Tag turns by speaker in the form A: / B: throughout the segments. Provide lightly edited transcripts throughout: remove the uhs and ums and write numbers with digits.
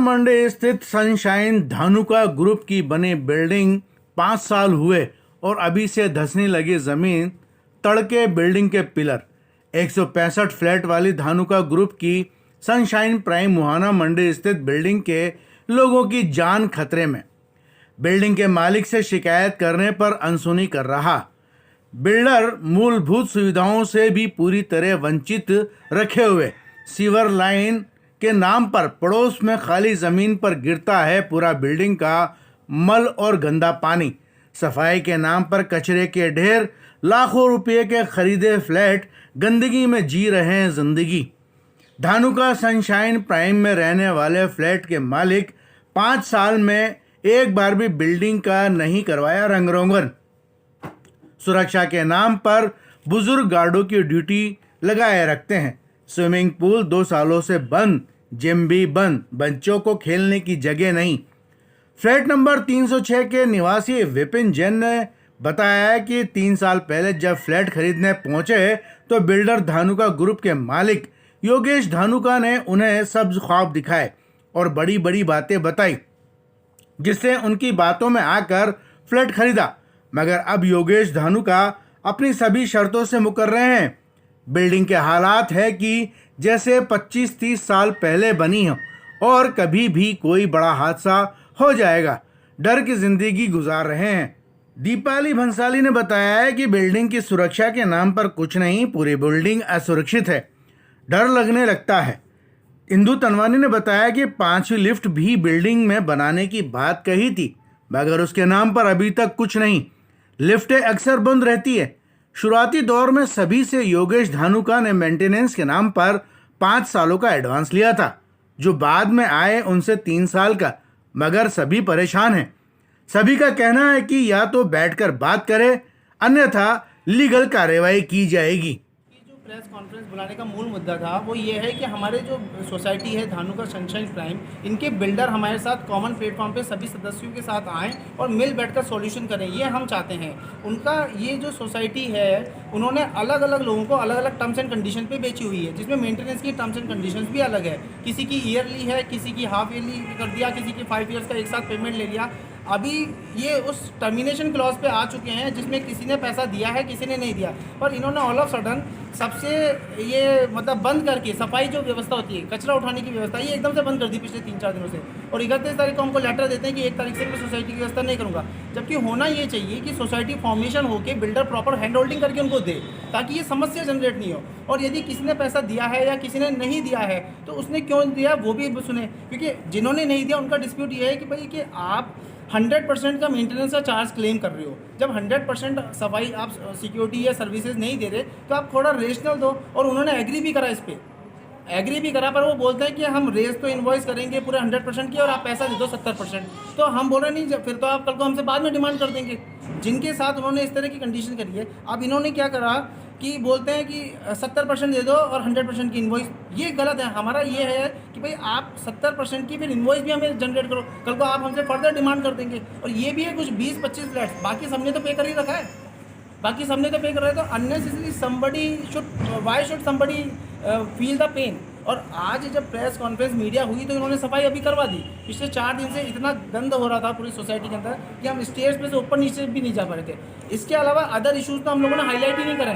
A: मंडी स्थित sunshine Dhanuka group की बनी बिल्डिंग 5 साल हुए और अभी से धंसने लगी जमीन, तड़के बिल्डिंग के पिलर। 165 फ्लैट वाली धानुका ग्रुप की सनशाइन प्राइम मुहाना मंडी स्थित बिल्डिंग के लोगों की जान खतरे में। बिल्डिंग के मालिक से शिकायत करने पर अनसुनी कर रहा। बिल्डर मूलभूत सुविधाओं से भी पूरी तरह वंचित रखे हुए। सीवर लाइन के नाम पर पड़ोस में खाली जमीन पर गिरता है पूरा बिल्डिंग का मल और गंदा पानी। सफाई के नाम पर कचरे के ढेर, लाखों रुपए के खरीदे फ्लैट गंदगी में जी रहे हैं जिंदगी। धानुका सनशाइन प्राइम में रहने वाले फ्लैट के मालिक 5 साल में एक बार भी बिल्डिंग का नहीं करवाया रंग रोगन। सुरक्षा के नाम पर बुजुर्ग गार्डों की ड्यूटी लगाए रखते हैं। स्विमिंग पूल 2 सालों से बंद, जिम भी बंद, बच्चों को खेलने की जगह नहीं। फ्लैट नंबर 306 के निवासी विपिन जैन ने बताया है कि 3 साल पहले जब फ्लैट खरीदने पहुंचे तो बिल्डर धानुका ग्रुप के मालिक योगेश धानुका ने उन्हें सब्ज ख्वाब दिखाए और बड़ी बड़ी बातें बताई, जिससे उनकी बातों में आकर फ्लैट खरीदा। मगर अब योगेश धानुका अपनी सभी शर्तों से मुकर रहे हैं। बिल्डिंग के हालात है कि जैसे 25-30 साल पहले बनी हो और कभी भी कोई बड़ा हादसा हो जाएगा, डर की जिंदगी गुजार रहे हैं। दीपाली भंसाली ने बताया है कि बिल्डिंग की सुरक्षा के नाम पर कुछ नहीं, पूरी बिल्डिंग असुरक्षित है, डर लगने लगता है। इंदु तनवानी ने बताया कि 5वीं लिफ्ट भी बिल्डिंग में बनाने की बात कही थी, मगर उसके नाम पर अभी तक कुछ नहीं। लिफ्टें अक्सर बंद रहती है। शुरुआती दौर में सभी से योगेश धानुका ने मेंटेनेंस के नाम पर 5 सालों का एडवांस लिया था, जो बाद में आए उनसे 3 साल का, मगर सभी परेशान हैं। सभी का कहना है कि या तो बैठकर बात करें, अन्यथा लीगल कार्रवाई की जाएगी।
B: प्रेस कॉन्फ्रेंस बुलाने का मूल मुद्दा था वो ये है कि हमारे जो सोसाइटी है धानुका सनशाइन प्राइम, इनके बिल्डर हमारे साथ कॉमन प्लेटफॉर्म पे सभी सदस्यों के साथ आएँ और मिल बैठकर सॉल्यूशन करें, ये हम चाहते हैं। उनका ये जो सोसाइटी है उन्होंने अलग अलग लोगों को अलग अलग टर्म्स एंड कंडीशन पे बेची हुई है, जिसमें मेंटेनेंस की टर्म्स एंड कंडीशंस भी अलग है। किसी की ईयरली है, किसी की हाफ ईयरली कर दिया, किसी की 5 ईयर्स का एक साथ पेमेंट ले लिया। अभी ये उस टर्मिनेशन क्लॉज पे आ चुके हैं जिसमें किसी ने पैसा दिया है, किसी ने नहीं दिया, पर इन्होंने ऑल ऑफ सडन सबसे ये मतलब बंद करके सफाई जो व्यवस्था होती है, कचरा उठाने की व्यवस्था, ये एकदम से बंद कर दी पिछले 3-4 दिनों से। और 31 तारीख को हमको लेटर देते हैं कि 1 तारीख से मैं सोसाइटी की व्यवस्था नहीं करूँगा, जबकि होना ये चाहिए कि सोसाइटी फॉर्मेशन होकर बिल्डर प्रॉपर हैंड होल्डिंग करके उनको दे, ताकि ये समस्या जनरेट नहीं हो। और यदि किसी ने पैसा दिया है या किसी ने नहीं दिया है तो उसने क्यों दिया वो भी सुने, क्योंकि जिन्होंने नहीं दिया उनका डिस्प्यूट ये है कि भाई कि आप 100% का मेंटेनेंस का चार्ज क्लेम कर रहे हो। जब 100% सफाई आप सिक्योरिटी या सर्विसेज नहीं दे रहे तो आप थोड़ा रेशनल दो। और उन्होंने एग्री भी करा, इस पर एग्री भी करा, पर वो बोलते हैं कि हम रेस तो इन्वॉइस करेंगे पूरे 100% की और आप पैसा दे दो 70%। तो हम बोल रहे नहीं, फिर तो आप कल को हमसे बाद में डिमांड कर देंगे। जिनके साथ उन्होंने इस तरह की कंडीशन करी है, अब इन्होंने क्या करा कि बोलते हैं कि 70% दे दो और 100% की इन्वॉइस। ये गलत है। हमारा ये है कि भाई आप 70% की फिर इन्वॉइस भी हमें जनरेट करो, कल को आप हमसे फर्दर डिमांड कर देंगे। और ये भी है कुछ 20-25 फ्लैट्स, बाकी सबने तो पे कर ही रखा है, बाकी सबने तो पे कर रहे हैं। तो unnecessary somebody why should somebody feel the pain. और आज जब प्रेस कॉन्फ्रेंस मीडिया हुई तो इन्होंने सफाई अभी करवा दी। पिछले 4 दिन से इतना गंद हो रहा था पूरी सोसाइटी के अंदर कि हम स्टेज पे से ऊपर नीचे भी नहीं जा पा रहे थे। इसके अलावा अदर इश्यूज तो हम लोगों ने हाईलाइट ही नहीं करे।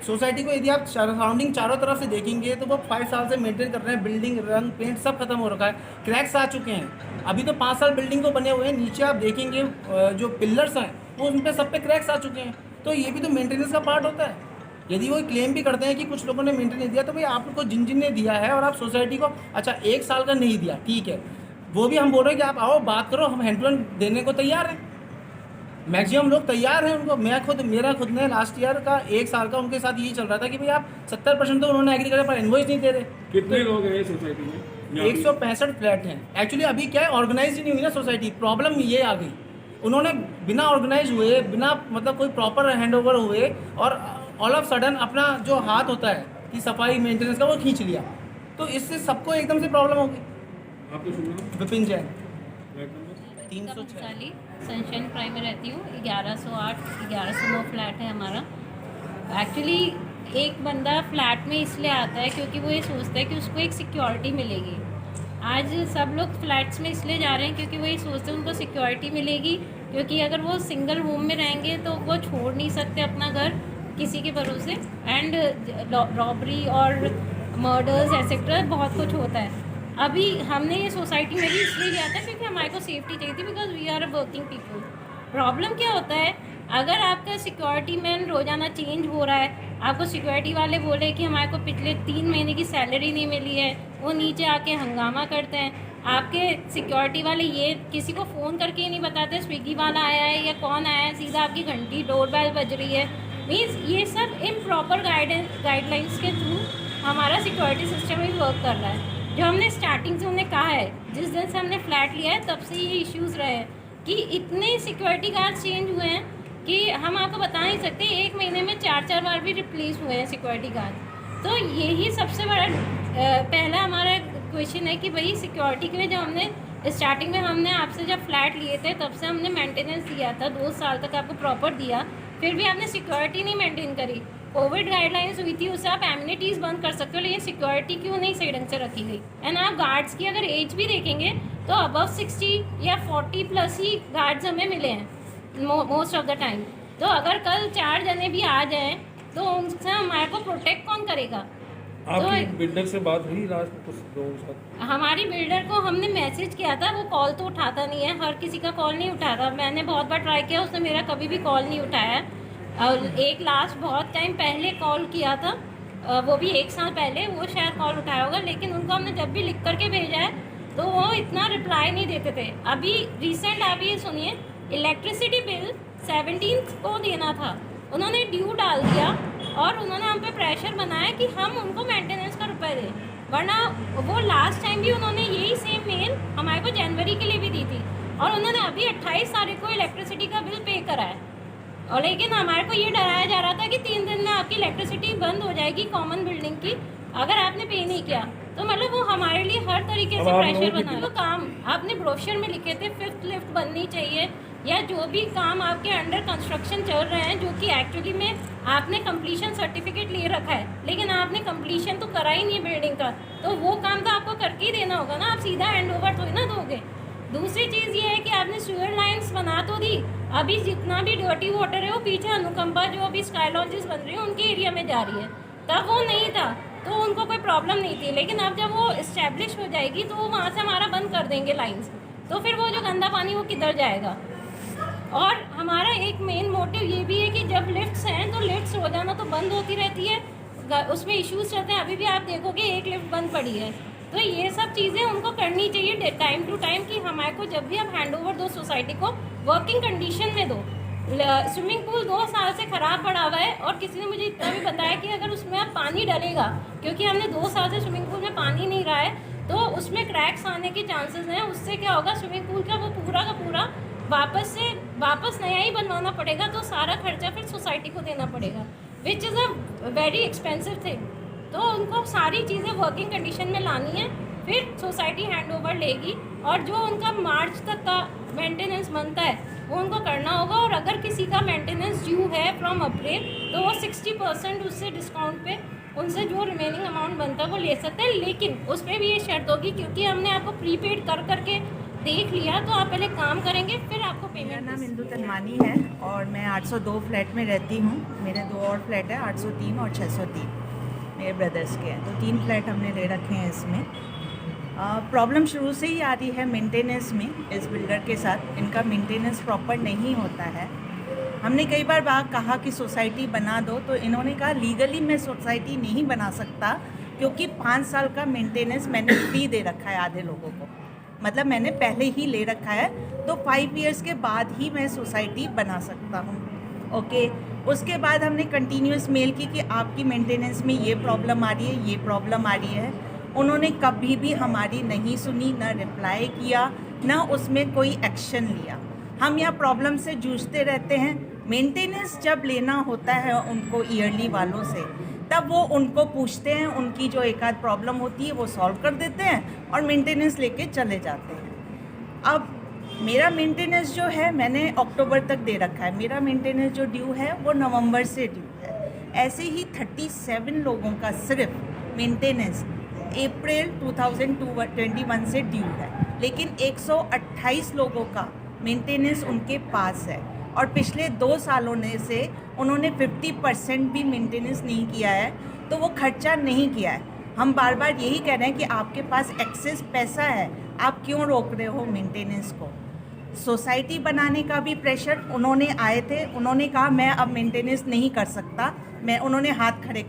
B: सोसाइटी को यदि आप सराउंडिंग चारों तरफ से देखेंगे तो वो 5 साल से मेंटेन कर रहे हैं। बिल्डिंग रंग पेंट सब खत्म हो रखा है, क्रैक्स आ चुके हैं। अभी तो 5 साल बिल्डिंग को बने हुए हैं, नीचे आप देखेंगे जो पिलर्स हैं वो उन पर सब पे क्रैक्स आ चुके हैं। तो ये भी तो मेंटेनेंस का पार्ट होता है। यदि वो क्लेम भी करते हैं कि कुछ लोगों ने मेंटेनेंस दिया, तो भाई आपको जिन जिन ने दिया है और आप सोसाइटी को अच्छा 1 साल का नहीं दिया, ठीक है, वो भी हम बोल रहे हैं कि आप आओ बात करो, हम हैंड टू हैंड देने को तैयार हैं। मैक्सिमम लोग तैयार हैं उनको। मेरा खुद ने लास्ट ईयर का 1 साल का उनके साथ यही चल रहा था कि भाई आप 70% तो उन्होंने एग्री करे पर इनवॉइस नहीं दे रहे।
C: कितने लोग हैं सोसाइटी में?
B: 165 फ्लैट हैं। एक्चुअली अभी क्या है, ऑर्गेनाइज ही नहीं हुई ना सोसाइटी, प्रॉब्लम ये आ गई। उन्होंने बिना ऑर्गेनाइज हुए, बिना मतलब कोई प्रॉपर हैंड ओवर हुए और ऑल ऑफ सडन अपना जो हाथ होता है कि सफाई मेंटेनेंस का वो खींच लिया, तो इससे सबको एकदम से प्रॉब्लम होगी।
C: आपको सुनना
B: विपिन जैन
D: 306 सनशाइन प्राइम में रहती हूँ। 1109 फ्लैट है हमारा। एक्चुअली एक बंदा फ्लैट में इसलिए आता है क्योंकि वो ये सोचता है कि उसको एक सिक्योरिटी मिलेगी। आज सब लोग फ्लैट्स में इसलिए जा रहे हैं क्योंकि वही सोचते हैं उनको सिक्योरिटी मिलेगी, क्योंकि अगर वो सिंगल रूम में रहेंगे तो वो छोड़ नहीं सकते अपना घर किसी के भरोसे, एंड रॉबरी और मर्डर्स एक्सेट्रा बहुत कुछ होता है। अभी हमने ये सोसाइटी में भी इसलिए लिया था क्योंकि हमारे को सेफ्टी चाहिए थी, because we are a working people. Problem क्या होता है, अगर आपका सिक्योरिटी मैन रोज़ाना चेंज हो रहा है, आपको सिक्योरिटी वाले बोले कि हमारे को पिछले 3 महीने की सैलरी नहीं मिली है, वो नीचे आके हंगामा करते हैं। आपके सिक्योरिटी वाले ये किसी को फ़ोन करके ही नहीं बताते स्विगी वाला आया है या कौन आया है, सीधा आपकी घंटी डोरबेल बज रही है। मीन्स ये सब इम्प्रॉपर गाइडलाइंस के थ्रू हमारा सिक्योरिटी सिस्टम ही वर्क कर रहा है। जो हमने स्टार्टिंग से उन्हें कहा है, जिस दिन से हमने फ्लैट लिया है तब से ये इश्यूज़ रहे हैं कि इतने सिक्योरिटी गार्ड चेंज हुए हैं कि हम आपको बता नहीं सकते। 1 महीने में 4-4 बार भी रिप्लेस हुए हैं सिक्योरिटी गार्ड। तो यही सबसे बड़ा पहला हमारा क्वेश्चन है कि भाई सिक्योरिटी के लिए जो हमने स्टार्टिंग में हमने आपसे जब फ्लैट लिए थे तब से हमने मेंटेनेंस दिया था, 2 साल तक आपको प्रॉपर दिया, फिर भी आपने सिक्योरिटी नहीं मेंटेन करी। कोविड गाइडलाइंस हुई थी, उससे आप एमिनिटीज़ बंद कर सकते हो, लेकिन सिक्योरिटी क्यों नहीं सही ढंग से रखी गई। एंड आप गार्ड्स की अगर एज भी देखेंगे तो अबव 60 या 40 प्लस ही गार्ड्स हमें मिले हैं मोस्ट ऑफ द टाइम। तो अगर कल 4 जने भी आ जाएं तो उनसे हमारे को प्रोटेक्ट कौन करेगा।
C: आपकी बिल्डर से बात हुई रात में कुछ लोगों के साथ?
D: हमारी बिल्डर को हमने मैसेज किया था, वो कॉल तो उठाता नहीं है, हर किसी का कॉल नहीं उठाता। मैंने बहुत बार ट्राई किया, उसने मेरा कभी भी कॉल नहीं उठाया। और एक लास्ट बहुत टाइम पहले कॉल किया था, वो भी 1 साल पहले, वो शायद कॉल उठाया होगा, लेकिन उनको हमने जब भी लिख करके भेजा है तो वो इतना रिप्लाई नहीं देते थे। अभी रिसेंट आप ये सुनिए, इलेक्ट्रिसिटी बिल 17 को देना था, उन्होंने ड्यू डाल दिया और उन्होंने हम पे प्रेशर बनाया कि हम उनको मेंटेनेंस का रुपए दें, वरना वो लास्ट टाइम भी उन्होंने यही सेम मेल हमारे को जनवरी के लिए भी दी थी और उन्होंने अभी 28 तारीख को इलेक्ट्रिसिटी का बिल पे करा है। और लेकिन हमारे को ये डराया जा रहा था कि 3 दिन में आपकी इलेक्ट्रिसिटी बंद हो जाएगी कॉमन बिल्डिंग की, अगर आपने पे नहीं किया। तो मतलब वो हमारे लिए हर तरीके से प्रेशर बना। तो काम आपने ब्रोशर में लिखे थे 5th लिफ्ट बननी चाहिए, या जो भी काम आपके अंडर कंस्ट्रक्शन चल रहे हैं, जो कि एक्चुअली में आपने कंप्लीशन सर्टिफिकेट लिए रखा है, लेकिन आपने कंप्लीशन तो करा ही नहीं बिल्डिंग का, तो वो काम तो आपको करके ही देना होगा ना, आप सीधा हैंड ओवर थोड़ी ना दोगे। दूसरी चीज़ ये है कि आपने सीवर लाइन्स बना तो दी, अभी जितना भी डर्टी वाटर है वो पीछे अनुकंपा जो अभी स्काई लॉन्जेस बन रही है उनके एरिया में जा रही है। तब वो नहीं था तो उनको कोई प्रॉब्लम नहीं थी, लेकिन अब जब वो इस्टेब्लिश हो जाएगी तो वो वहाँ से हमारा बंद कर देंगे लाइन्स, तो फिर वो जो गंदा पानी वो किधर जाएगा। और हमारा एक मेन मोटिव ये भी है कि जब लिफ्ट्स हैं तो लिफ्ट्स रोजाना तो बंद होती रहती है, उसमें इश्यूज चलते हैं। अभी भी आप देखोगे एक लिफ्ट बंद पड़ी है, तो ये सब चीज़ें उनको करनी चाहिए टाइम टू टाइम कि हमारे को जब भी आप हैंड ओवर दो सोसाइटी को वर्किंग कंडीशन में दो। स्विमिंग पूल 2 साल से ख़राब पड़ा हुआ है और किसी ने मुझे इतना भी बताया कि अगर उसमें आप पानी डलेगा, क्योंकि हमने 2 साल से स्विमिंग पूल में पानी नहीं रहा है, तो उसमें क्रैक्स आने के चांसेस हैं। उससे क्या होगा, स्विमिंग पूल का वो पूरा का पूरा वापस नया ही बनवाना पड़ेगा, तो सारा खर्चा फिर सोसाइटी को देना पड़ेगा, which is a very expensive thing. तो उनको सारी चीज़ें वर्किंग कंडीशन में लानी है, फिर सोसाइटी हैंड ओवर लेगी और जो उनका मार्च तक का मेंटेनेंस बनता है वो उनको करना होगा। और अगर किसी का मेंटेनेंस ड्यू है फ्रॉम अप्रैल तो वो 60% उससे डिस्काउंट पे उनसे जो रिमेनिंग अमाउंट बनता है वो ले सकते हैं, लेकिन उस पर भी ये शर्त होगी, क्योंकि हमने आपको प्रीपेड कर करके देख लिया, तो आप पहले काम करेंगे फिर आपको पेमेंट।
E: मेरा नाम इंदु तनवानी है और मैं 802 फ्लैट में रहती हूँ। मेरे 2 और फ्लैट है, 803 और 603, मेरे ब्रदर्स के हैं, तो 3 फ्लैट हमने ले रखे हैं। इसमें प्रॉब्लम शुरू से ही आ रही है मेंटेनेंस में। इस बिल्डर के साथ इनका मेंटेनेंस प्रॉपर नहीं होता है। हमने कई बार कहा कि सोसाइटी बना दो, तो इन्होंने कहा लीगली मैं सोसाइटी नहीं बना सकता, क्योंकि 5 साल का मेंटेनेंस मैंने फ्री दे रखा है आधे लोगों को, मतलब मैंने पहले ही ले रखा है, तो 5 इयर्स के बाद ही मैं सोसाइटी बना सकता हूँ। ओके, उसके बाद हमने कंटिन्यूस मेल की कि आपकी मेंटेनेंस में ये प्रॉब्लम आ रही है, ये प्रॉब्लम आ रही है। उन्होंने कभी भी हमारी नहीं सुनी, ना रिप्लाई किया, ना उसमें कोई एक्शन लिया। हम यहाँ प्रॉब्लम से जूझते रहते हैं। मेंटेनेंस जब लेना होता है उनको ईयरली वालों से, तब वो उनको पूछते हैं, उनकी जो एक आध प्रॉब्लम होती है वो सॉल्व कर देते हैं और मेंटेनेंस लेके चले जाते हैं। अब मेरा मेंटेनेंस जो है मैंने अक्टूबर तक दे रखा है, मेरा मेंटेनेंस जो ड्यू है वो नवंबर से ड्यू है। ऐसे ही 37 लोगों का सिर्फ मेंटेनेंस अप्रैल 2021 से ड्यू है, लेकिन 128 लोगों का मेंटेनेंस उनके पास है और पिछले 2 सालों से उन्होंने 50% भी मेंटेनेंस नहीं किया है, तो वो खर्चा नहीं किया है। हम बार बार यही कह रहे हैं कि आपके पास एक्सेस पैसा है, आप क्यों रोक रहे हो मेंटेनेंस को। सोसाइटी बनाने का भी प्रेशर, उन्होंने आए थे, उन्होंने कहा मैं अब मेंटेनेंस नहीं कर सकता, उन्होंने हाथ खड़े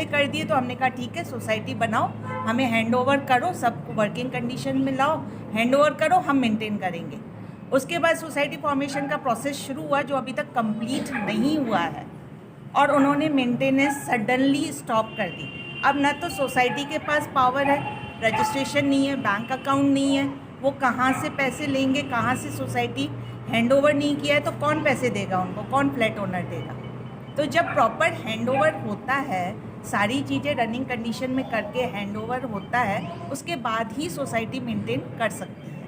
E: कर दिए तो हमने कहा ठीक है सोसाइटी बनाओ, हमें हैंड ओवर करो, सब वर्किंग कंडीशन में लाओ, हैंड ओवर करो, हम मेंटेन करेंगे। उसके बाद सोसाइटी फॉर्मेशन का प्रोसेस शुरू हुआ जो अभी तक कंप्लीट नहीं हुआ है और उन्होंने मेंटेनेंस सडनली स्टॉप कर दी। अब ना तो सोसाइटी के पास पावर है, रजिस्ट्रेशन नहीं है, बैंक अकाउंट नहीं है, वो कहाँ से पैसे लेंगे, कहाँ से सोसाइटी हैंड ओवर नहीं किया है तो कौन पैसे देगा उनको, कौन फ्लैट ओनर देगा। तो जब प्रॉपर हैंड ओवर होता है, सारी चीज़ें रनिंग कंडीशन में करके हैंड ओवर होता है, उसके बाद ही सोसाइटी मेंटेन कर सकती है।